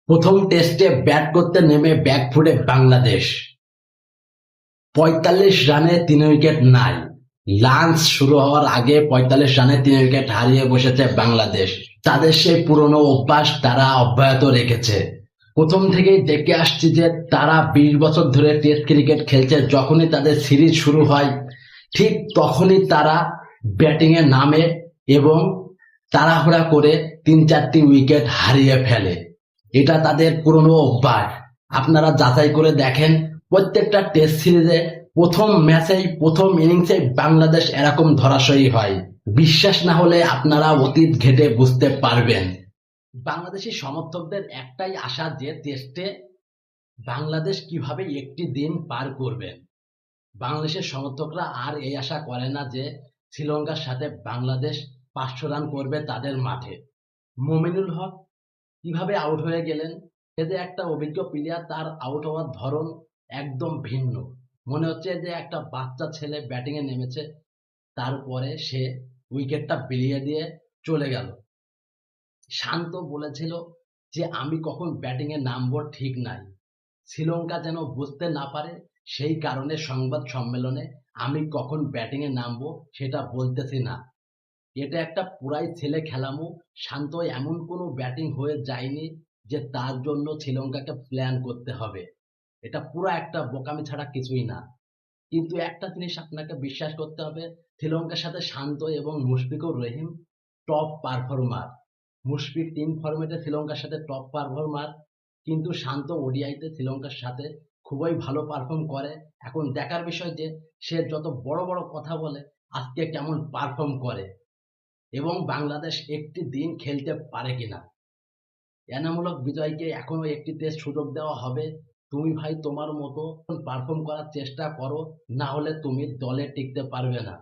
প্রথম টেস্টে ব্যাট করতে নেমে ব্যাকফুটে বাংলাদেশ। ৪৫ রানে ৩ উইকেট নাই। লাঞ্চ শুরু হওয়ার আগে ৪৫ রানে ৩ উইকেট হারিয়ে বসেছে বাংলাদেশ। তাদের সেই পুরনো অভ্যাস তারা অব্যাহত রেখেছে। প্রথম থেকেই দেখে আসছি যে তারা ২০ বছর ধরে টেস্ট ক্রিকেট খেলছে। যখনই তাদের সিরিজ শুরু হয় ঠিক তখনই তারা ব্যাটিং এ নামে এবং তাড়াহুড়া করে ৩-৪টি উইকেট হারিয়ে ফেলে। এটা তাদের পুরনো অভ্যাস। আপনারা যাচাই করে দেখেন, প্রত্যেকটা টেস্ট সিরিজে প্রথম ম্যাচেই প্রথম ইনিংসে বাংলাদেশ এরকম ধরাশয়ী হয়। বিশ্বাস না হলে আপনারা অতীত ঘেঁটে বুঝতে পারবেন। বাংলাদেশি সমর্থকদের একটাই আশা যে টেস্টে বাংলাদেশ কিভাবে একটি দিন পার করবেন। বাংলাদেশের সমর্থকরা আর এই আশা করে না যে শ্রীলঙ্কার সাথে বাংলাদেশ ৫০০ রান করবে তাদের মাঠে। মমিনুল হক কিভাবে আউট হয়ে গেলেন, সে যে একটা অভিজ্ঞ প্লেয়ার, তার আউট হওয়ার ধরন একদম ভিন্ন। মনে হচ্ছে যে একটা বাচ্চা ছেলে ব্যাটিং এ নেমেছে, তারপরে সে উইকেটটা বিলিয়ে দিয়ে চলে গেল। শান্ত বলেছিল যে আমি কখন ব্যাটিং এ নামবো ঠিক নাই। শ্রীলঙ্কা যেন বুঝতে না পারে, সেই কারণে সংবাদ সম্মেলনে আমি কখন ব্যাটিং এ নামবো সেটা বলতেছি না। এটা একটা পুরাই ছেলে খেলামো। শান্ত এমন কোনো ব্যাটিং হয়ে যায়নি যে তার জন্য শ্রীলঙ্কাকে প্ল্যান করতে হবে। এটা পুরো একটা বোকামি ছাড়া কিছুই না। কিন্তু একটা জিনিস আপনাকে বিশ্বাস করতে হবে, শ্রীলঙ্কার সাথে শান্ত এবং Mushfiqur Rahim top performer. Mushfiq team ফরম্যাটে শ্রীলঙ্কার সাথে টপ পারফর্মার, কিন্তু শান্ত ওডিআইতে শ্রীলঙ্কার সাথে খুবই ভালো পারফর্ম করে। এখন দেখার বিষয় যে সে যত বড় বড় কথা বলে আজকে কেমন পারফর্ম করে এবং বাংলাদেশ একটি দিন খেলতে পারে কিনা। এনামূলক বিজয়কে এখনো একটি টেস্ট সুযোগ দেওয়া হবে। তুমি ভাই তোমার মতো পারফর্ম করার চেষ্টা করো, না হলে তুমি দলে টিকতে পারবে না।